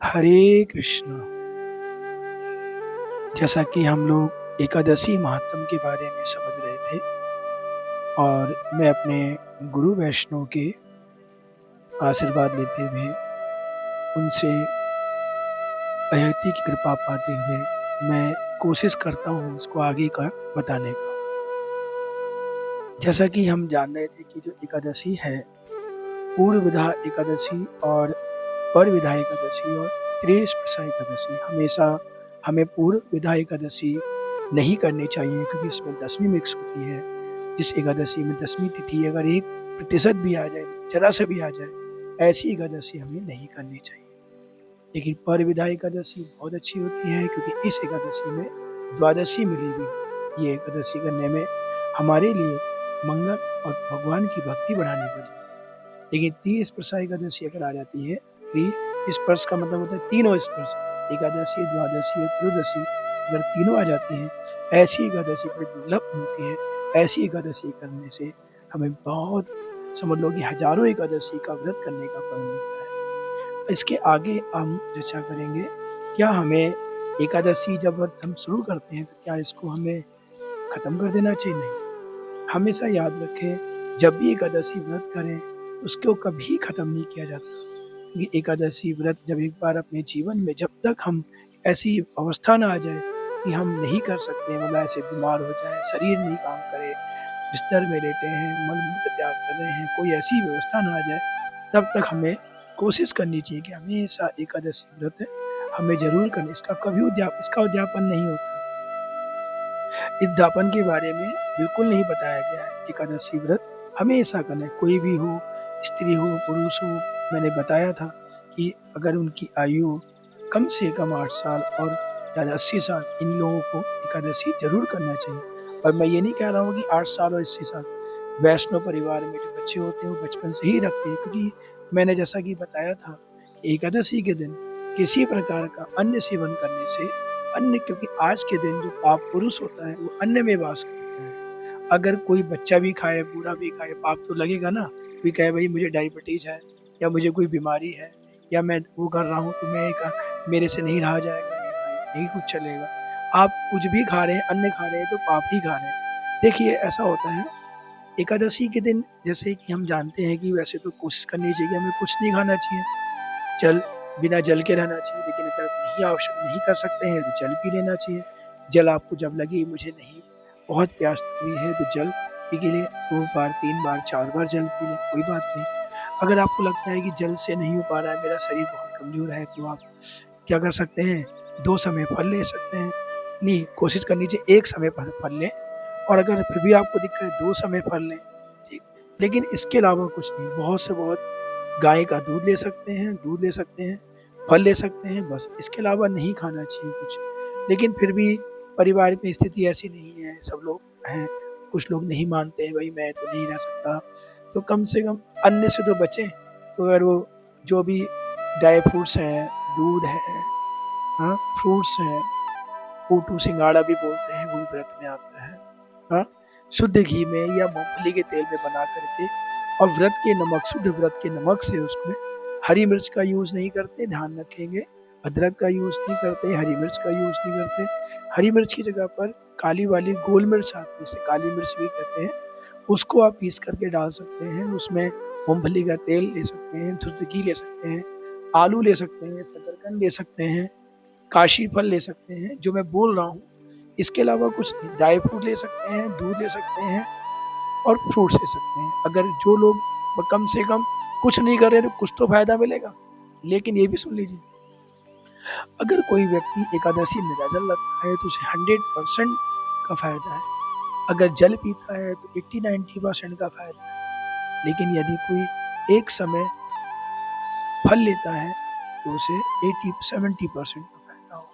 हरे कृष्णा। जैसा कि हम लोग एकादशी महात्म के बारे में समझ रहे थे और मैं अपने गुरु वैष्णव के आशीर्वाद लेते हुए उनसे अयति की कृपा पाते हुए मैं कोशिश करता हूँ उसको आगे का बताने का। जैसा कि हम जान रहे थे कि जो एकादशी है, पूर्व विधा एकादशी और पर विधा एकादशी और त्रिस्पर्शा एकादशी, हमेशा हमें पूर्व विधा एकादशी नहीं करनी चाहिए क्योंकि इसमें दशमी मिक्स होती है। जिस एकादशी में दशमी तिथि अगर 1% भी आ जाए, जरा से भी आ जाए, ऐसी एकादशी हमें नहीं करनी चाहिए। लेकिन पर विधा एकादशी बहुत अच्छी होती है क्योंकि इस एकादशी में द्वादशी मिली हुई। ये एकादशी करने में हमारे लिए मंगल और भगवान की भक्ति बढ़ाने के लिए। लेकिन 30 एकादशी अगर आ जाती है, 30 स्पर्श का मतलब होता है तीनों स्पर्श, एकादशी, द्वादशी और त्रयोदशी, अगर तीनों आ जाती हैं, ऐसी एकादशी बड़ी दुर्लभ होती है। ऐसी एकादशी करने से हमें बहुत, समझ लो कि हजारों एकादशी का व्रत करने का फल मिलता है। इसके आगे हम चर्चा करेंगे, क्या हमें एकादशी जब व्रत हम शुरू करते हैं तो क्या इसको हमें खत्म कर देना चाहिए? नहीं, हमेशा याद रखें, जब भी एकादशी व्रत करें उसको कभी खत्म नहीं किया जाता। क्योंकि एकादशी व्रत जब एक बार अपने जीवन में, जब तक हम ऐसी अवस्था ना आ जाए कि हम नहीं कर सकते, मतलब ऐसे बीमार हो जाए, शरीर नहीं काम करे, बिस्तर में लेटे हैं, मल मूत्र त्याग कर रहे हैं, कोई ऐसी व्यवस्था ना आ जाए, तब तक हमें कोशिश करनी चाहिए कि हमेशा एकादशी व्रत हमें जरूर करना। इसका उद्यापन नहीं होता, उद्यापन के बारे में बिल्कुल नहीं बताया गया है। एकादशी व्रत हमेशा करना है, कोई भी हो, स्त्री हो, पुरुष हो। मैंने बताया था कि अगर उनकी आयु कम से कम 8 साल और ज़्यादा 80 साल, इन लोगों को एकादशी जरूर करना चाहिए। और मैं ये नहीं कह रहा हूँ कि 8 साल और 80 साल, वैष्णव परिवार में जो बच्चे होते हैं वो बचपन से ही रखते हैं, क्योंकि मैंने जैसा कि बताया था, एकादशी के दिन किसी प्रकार का अन्न सेवन करने से, अन्न, क्योंकि आज के दिन जो पाप पुरुष होता है वो अन्न में वास करता है। अगर कोई बच्चा भी खाए, बूढ़ा भी खाए, पाप तो लगेगा ना। कोई कहे भाई मुझे डायबिटीज है या मुझे कोई बीमारी है या मैं वो कर रहा हूँ तो मेरे से नहीं रहा जाएगा, नहीं भाई, नहीं कुछ चलेगा। आप कुछ भी खा रहे हैं, अन्न खा रहे हैं तो पाप ही खा रहे हैं। देखिए ऐसा होता है एकादशी के दिन, जैसे कि हम जानते हैं कि वैसे तो कोशिश करनी चाहिए कि हमें कुछ नहीं खाना चाहिए, जल, बिना जल के रहना चाहिए। लेकिन अगर नहीं कर सकते हैं तो जल पी लेना चाहिए। जल आपको जब लगे मुझे नहीं, बहुत प्यास लग रही है, तो जल पी के लिए 2 बार, 3 बार, 4 बार जल पी लें, कोई बात नहीं। अगर आपको लगता है कि जल से नहीं हो पा रहा है, मेरा शरीर बहुत कमजोर है, तो आप क्या कर सकते हैं, 2 समय फल ले सकते हैं। नहीं, कोशिश करनी चाहिए 1 समय फल लें, और अगर फिर भी आपको दिक्कत है 2 समय फल लें, ठीक। लेकिन इसके अलावा कुछ नहीं, बहुत से बहुत गाय का दूध ले सकते हैं, फल ले सकते हैं, बस। इसके अलावा नहीं खाना चाहिए कुछ। लेकिन फिर भी परिवार में स्थिति ऐसी नहीं है, सब लोग हैं, कुछ लोग नहीं मानते हैं, भाई मैं तो नहीं रह सकता, तो कम से कम अन्न से तो बचें। तो अगर वो जो भी ड्राई फ्रूट्स हैं, दूध है, हाँ, फ्रूट्स हैं, पूटू सिंगाड़ा भी बोलते हैं, वो भी व्रत में आता है, हाँ, शुद्ध घी में या मूंगफली के तेल में बना करके, और व्रत के नमक, शुद्ध व्रत के नमक से उसमें, हरी मिर्च का यूज नहीं करते, ध्यान रखेंगे, अदरक का यूज नहीं करते, हरी मिर्च का यूज नहीं करते। हरी मिर्च की जगह पर काली वाली गोल मिर्च आती है, इसे काली मिर्च भी कहते हैं, उसको आप पीस करके डाल सकते हैं। उसमें मूंगफली का तेल ले सकते हैं, शुद्ध घी ले सकते हैं, आलू ले सकते हैं, शकरकंद ले सकते हैं, काशी फल ले सकते हैं, जो मैं बोल रहा हूँ। इसके अलावा कुछ नहीं, ड्राई फ्रूट ले सकते हैं, दूध ले सकते हैं और फ्रूट्स ले सकते हैं। अगर जो लोग कम से कम कुछ नहीं कर रहे तो कुछ तो फायदा मिलेगा। लेकिन ये भी सुन लीजिए, अगर कोई व्यक्ति एकादशी निर्जल रखता है तो उसे 100% का फायदा है। अगर जल पीता है तो 80-90% का फायदा है। लेकिन यदि कोई एक समय फल लेता है तो उसे 80-70% का फायदा हो।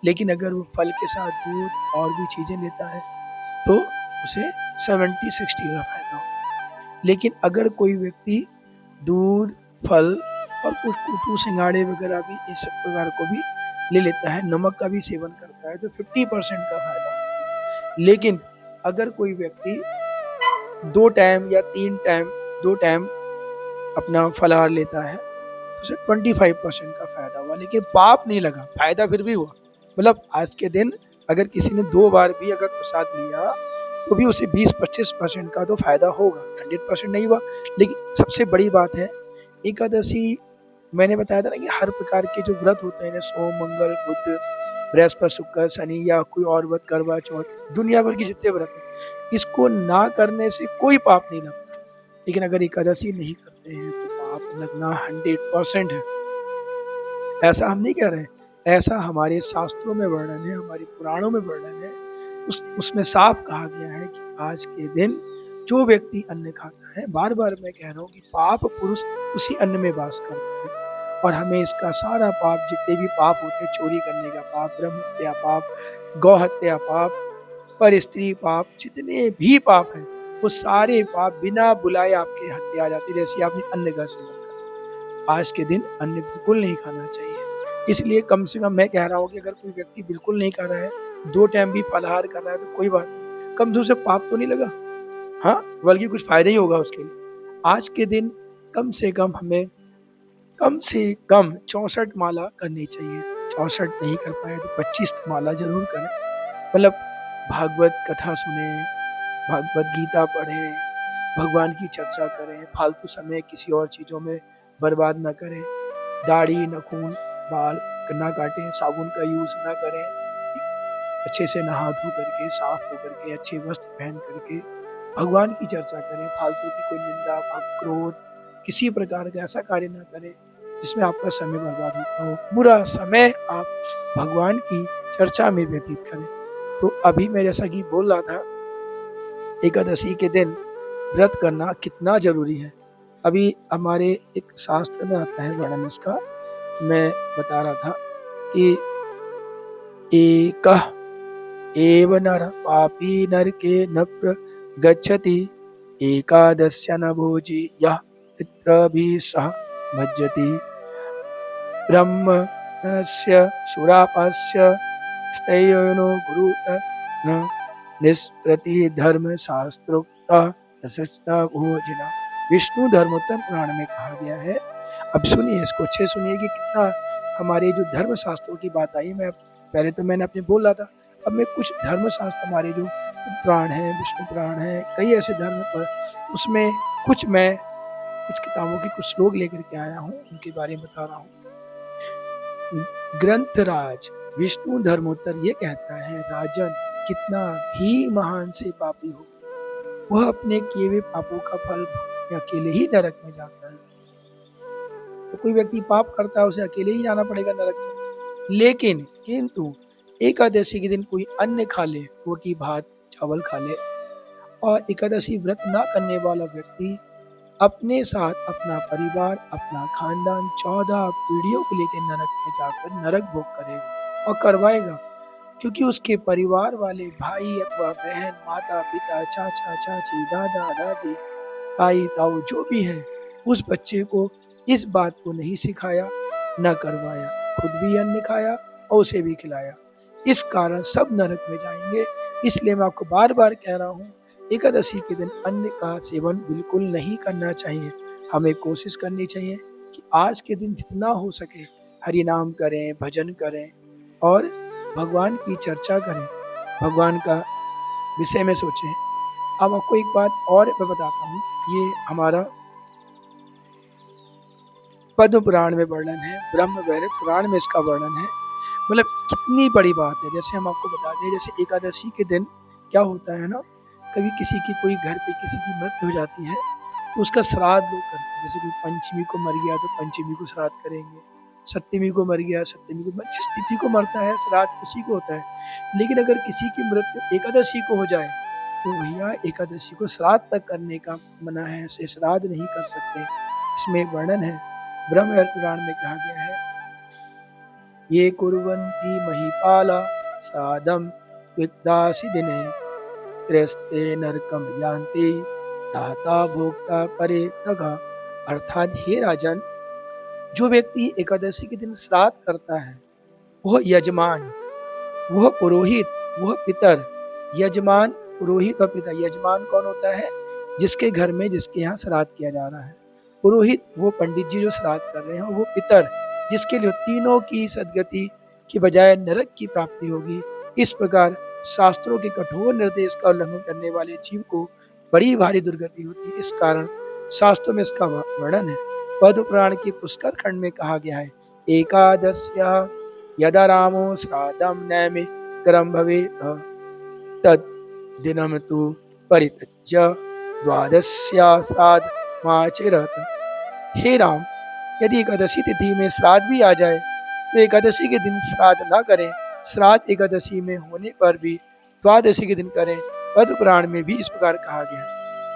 लेकिन अगर वो फल के साथ दूध और भी चीजें लेता है तो उसे 70-60 का फायदा हो। लेकिन अगर कोई व्यक्ति दूध, फल और कुछ कुटू सिंगाड़े वगैरह भी, इस सब प्रकार को भी ले लेता है, नमक का भी सेवन करता है, तो 50% का फायदा होता है। लेकिन अगर कोई व्यक्ति 2 टाइम या 3 टाइम, 2 टाइम अपना फलाहार लेता है तो उसे 25% का फायदा हुआ, लेकिन पाप नहीं लगा, फायदा फिर भी हुआ। मतलब आज के दिन अगर किसी ने 2 बार भी अगर प्रसाद लिया तो भी उसे 20-25% का तो फायदा होगा, 100% नहीं हुआ। लेकिन सबसे बड़ी बात है एकादशी, मैंने बताया था ना कि हर प्रकार के जो व्रत होते हैं, सोम, मंगल, बुध, बृहस्पति, शुक्र, शनि या कोई और व्रत, करवा चौथ, दुनिया भर के जितने व्रत हैं, इसको ना करने से कोई पाप नहीं लगता। लेकिन अगर एकादशी नहीं करते हैं तो पाप लगना 100% है। ऐसा हम नहीं कह रहे हैं, ऐसा हमारे शास्त्रों में वर्णन है, हमारे पुराणों में वर्णन है। उसमें साफ कहा गया है कि आज के दिन जो व्यक्ति अन्न खाता है, बार बार मैं कह रहा हूँ कि पाप पुरुष उसी अन्न में वास करते हैं, और हमें इसका सारा पाप, जितने भी पाप होते हैं, चोरी करने का पाप, ब्रह्म हत्या पाप, गौ हत्या पाप, पर स्त्री पाप, जितने भी पाप हैं वो सारे पाप बिना बुलाए आपके हत्या आ जाती है। जैसे आपने अन्न का सेवन करा, आज के दिन अन्न बिल्कुल नहीं खाना चाहिए। इसलिए कम से कम मैं कह रहा हूँ कि अगर कोई व्यक्ति बिल्कुल नहीं खा रहा है, 2 टाइम भी फलाहार कर रहा है तो कोई बात नहीं, कम से उसे पाप तो नहीं लगा, हाँ, बल्कि कुछ फायदा ही होगा उसके लिए। आज के दिन कम से कम हमें कम से कम 64 माला करनी चाहिए। 64 नहीं कर पाए तो 25 माला जरूर करें। मतलब भागवत कथा सुने, भागवत गीता पढ़ें, भगवान की चर्चा करें, फालतू समय किसी और चीज़ों में बर्बाद ना करें, दाढ़ी, नाखून, बाल ना काटें, साबुन का यूज़ ना करें, अच्छे से नहा धो करके, साफ होकर के, अच्छे वस्त्र पहन करके भगवान की चर्चा करें। फालतू की कोई निंदा, क्रोध, किसी प्रकार का ऐसा कार्य ना करें जिसमें आपका समय बर्बाद होता हो। पूरा समय आप भगवान की चर्चा में व्यतीत करें। तो अभी मैं जैसा कि बोल रहा था, एकादशी के दिन व्रत करना कितना जरूरी है। अभी हमारे एक शास्त्र में आता है वर्णन इसका, मैं बता रहा था कि एकः एव नर पापी नरके न प्रगच्छति एकादस्य न भोजी यः पितृभिः सह भज्यति ब्रह्मणस्य सुरापस्य स्थैर्यो गुरुत न निष्प्रति धर्म शास्त्रोक्ता रसस्ता भोजना। विष्णु धर्मोत्तर पुराण में कहा गया है। अब सुनिए, इसको अच्छे सुनिए कि कितना हमारे जो धर्म शास्त्रों की बात आई। मैं पहले तो मैंने अपने बोला था, अब मैं कुछ धर्म शास्त्र हमारे जो पुराण है, विष्णु पुराण है, कई ऐसे धर्म पर, उसमें मैं कुछ किताबों के कुछ श्लोक लेकर के आया हूँ, उनके बारे में बता रहा हूँ। ग्रंथराज विष्णु धर्मोत्तर ये कहता है, राजन कितना भी महान से पापी हो, वह अपने किए हुए पापों का फल भोगने अकेले ही नरक में जाता है। तो कोई व्यक्ति पाप करता है, उसे अकेले ही जाना पड़ेगा नरक में। लेकिन किंतु एकादशी के दिन कोई अन्न खा ले, रोटी भात चावल खा ले, और एकादशी व्रत ना करने वाला व्यक्ति अपने साथ अपना परिवार, अपना खानदान 14 पीढ़ियों को लेकर नरक में जाकर नरक भोग करेगा और करवाएगा। क्योंकि उसके परिवार वाले भाई अथवा बहन, माता पिता, चाचा चाची, दादा दादी, ताई ताऊ जो भी है, उस बच्चे को इस बात को नहीं सिखाया, न करवाया, खुद भी अन्न खाया और उसे भी खिलाया। इस कारण सब नरक में जाएंगे। इसलिए मैं आपको बार बार कह रहा हूँ, एकादशी के दिन अन्न का सेवन बिल्कुल नहीं करना चाहिए। हमें कोशिश करनी चाहिए कि आज के दिन जितना हो सके हरि नाम करें, भजन करें और भगवान की चर्चा करें, भगवान का विषय में सोचें। अब आपको एक बात और मैं बताता हूँ, ये हमारा पद्म पुराण में वर्णन है, ब्रह्म वैवर्त पुराण में इसका वर्णन है। मतलब कितनी बड़ी बात है। जैसे हम आपको बता दें, जैसे एकादशी के दिन क्या होता है ना, कभी किसी की कोई घर पे किसी की मृत्यु हो जाती है तो उसका श्राद्ध लोग करते हैं। जैसे कोई पंचमी को मर गया तो पंचमी को श्राद्ध करेंगे, सप्तमी को मर गया सप्तमी को, जिस तिथि को मरता है श्राद्ध उसी को होता है। लेकिन अगर किसी की मृत्यु एकादशी को हो जाए तो भैया एकादशी को श्राद्ध तक करने का मना है, उसे श्राद्ध नहीं कर सकते। इसमें वर्णन है, ब्रह्म पुराण में कहा गया है, ये कुर्वन्ति महिपाला श्राद्धं विद्यासि दिने त्रस्ते नरकम यान्ति दाता भोक्ता परे तगा। अर्थात हे राजन, जो व्यक्ति एकादशी के दिन श्राद्ध करता है वह यजमान, वह पुरोहित, वह पितर, यजमान, पुरोहित और पिता। यजमान कौन होता है? जिसके घर में, जिसके यहाँ श्राद्ध किया जा रहा है, पुरोहित वो पंडित जी जो श्राद्ध कर रहे हैं, वो पितर जिसके लिए तीनों की सदगति की बजाय नरक की प्राप्ति होगी। इस प्रकार शास्त्रों के कठोर निर्देश का उल्लंघन करने वाले जीव को बड़ी भारी दुर्गति होती है। इस कारण शास्त्रों में इसका वर्णन है। पद्म पुराण के पुष्कर खंड में कहा गया है, एकादश्या यदा रामो श्राद्धं नैमि करम भवेत् तद दिनम तु परित्यज्य द्वादश्या श्राद्धमाचरेत्। हे राम, यदि एकादशी तिथि में श्राद्ध भी आ जाए तो एकादशी के दिन श्राद्ध न करें। श्राद्ध एकादशी में होने पर भी द्वादशी के दिन करें। पद्म पुराण में भी इस प्रकार कहा गया है।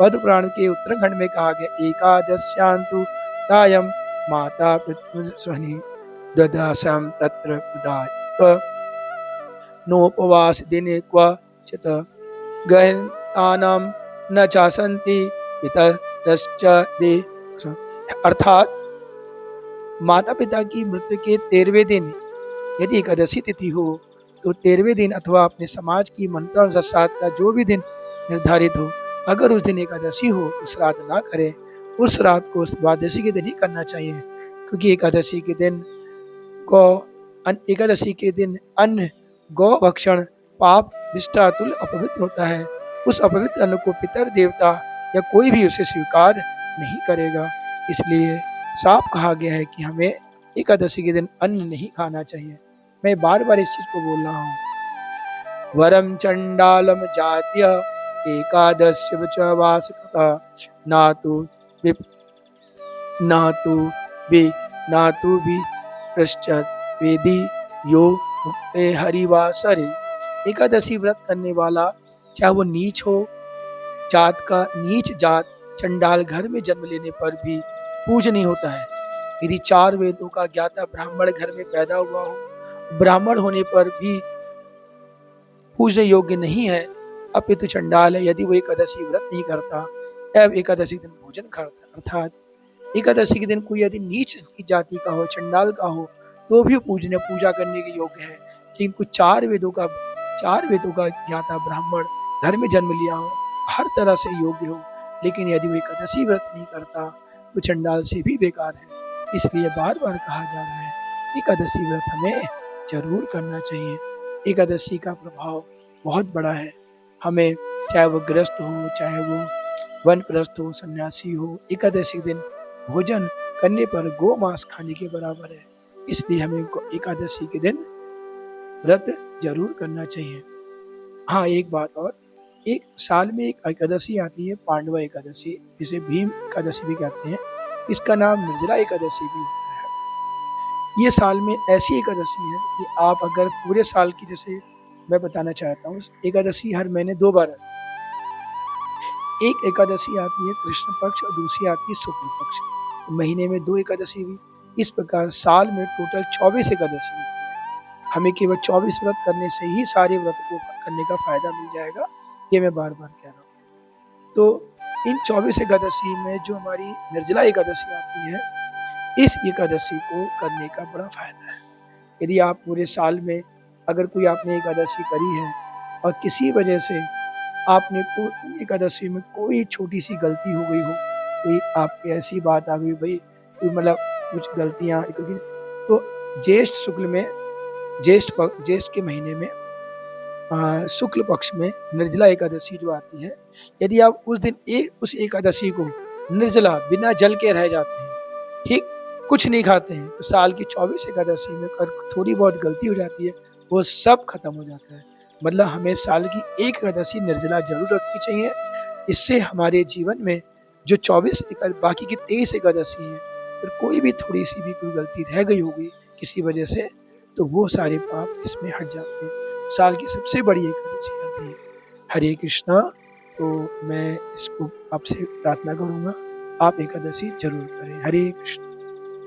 पद्म पुराण के उत्तराखंड में कहा गया, एकादश्यांतु तायं माता पितृस्वनि ददासं तत्र प्रदाय नोपवास दिने क्वचित् गहनानां न चासन्ति पितरश्च दे। अर्थात माता पिता की मृत्यु के 13वें दिन यदि एकादशी तिथि हो तो 13वें दिन अथवा अपने समाज की मंत्रानुसार श्राद्ध का जो भी दिन निर्धारित हो, अगर उस दिन एकादशी हो तो श्राद्ध ना करें। उस श्राद्ध को द्वादशी के दिन ही करना चाहिए, क्योंकि एकादशी के दिन अन्न गौ भक्षण पाप विष्टातुल अपवित्र होता है। उस अपवित्र अन्न को पितर देवता या कोई भी उसे स्वीकार नहीं करेगा। इसलिए साफ कहा गया है कि हमें एकादशी के दिन अन्न नहीं खाना चाहिए। मैं बार बार इस चीज को बोल रहा हूँ। वरम चंडालम जात्य एकादश्य च वासकृता नातु भी पश्चात वेदी यो भुक्ते हरिवासरे। एकादशी व्रत करने वाला चाहे वो नीच हो जात का, नीच जात चंडाल घर में जन्म लेने पर भी पूजनीय होता है। यदि 4 वेदों का ज्ञाता ब्राह्मण घर में पैदा हुआ हो, ब्राह्मण होने पर भी पूजने योग्य नहीं है, अपितु चंडाल है यदि वो एकादशी व्रत नहीं करता एवं एकादशी दिन भोजन करता। अर्थात एकादशी के दिन कोई यदि नीच जाति का हो, चंडाल का हो, तो भी पूजा करने के योग्य है। लेकिन कुछ 4 वेदों का ज्ञाता ब्राह्मण घर में जन्म लिया हो, हर तरह से योग्य हो, लेकिन यदि वो एकादशी व्रत नहीं करता तो चंडाल से भी बेकार है। इसलिए बार बार कहा जा रहा है, एकादशी व्रत हमें जरूर करना चाहिए। एकादशी का प्रभाव बहुत बड़ा है। हमें चाहे वो गृहस्थ हो, चाहे वो वनप्रस्थ हो, सन्यासी हो, एकादशी दिन भोजन करने पर गो मांस खाने के बराबर है। इसलिए हमें एकादशी के दिन व्रत जरूर करना चाहिए। हाँ, एक बात और, एक साल में एक एकादशी आती है, पांडवा एकादशी, जिसे भीम एकादशी भी कहते हैं। इसका नाम निर्जला एकादशी भी होता है। ये साल में ऐसी एकादशी है कि आप अगर पूरे साल की, जैसे मैं बताना चाहता हूँ, एकादशी हर महीने 2 बार आती है। एक एकादशी आती है कृष्ण पक्ष और दूसरी आती है शुक्ल पक्ष। महीने में 2 एकादशी भी। इस प्रकार साल में टोटल 24 एकादशी होती है। हमें केवल 24 व्रत करने से ही सारे व्रत को करने का फायदा मिल जाएगा, ये मैं बार बार कह रहा हूँ। तो इन 24 एकादशी में जो हमारी निर्जला एकादशी आती है, इस एकादशी को करने का बड़ा फायदा है। यदि आप पूरे साल में अगर कोई आपने एकादशी करी है और किसी वजह से आपने एकादशी में कोई छोटी सी गलती हो गई हो, कोई आपकी ऐसी बात आ गई, भाई कोई मतलब कुछ गलतियाँ, क्योंकि तो ज्येष्ठ के महीने में शुक्ल पक्ष में निर्जला एकादशी जो आती है, यदि आप उस दिन उस एकादशी को निर्जला बिना जल के रह जाते हैं, ठीक, कुछ नहीं खाते हैं, तो साल की 24 एकादशी में अगर थोड़ी बहुत गलती हो जाती है, वो सब खत्म हो जाता है। मतलब हमें साल की एक एकादशी निर्जला जरूर रखनी चाहिए। इससे हमारे जीवन में जो 24 बाकी की 23 एकादशी हैं, फिर कोई भी थोड़ी सी भी कोई गलती रह गई होगी किसी वजह से, तो वो सारे पाप इसमें हट जाते हैं। साल की सबसे बड़ी एकादशी आती है। हरे कृष्णा। तो मैं इसको आपसे प्रार्थना करूंगा, आप एकादशी जरूर करें। हरे कृष्ण।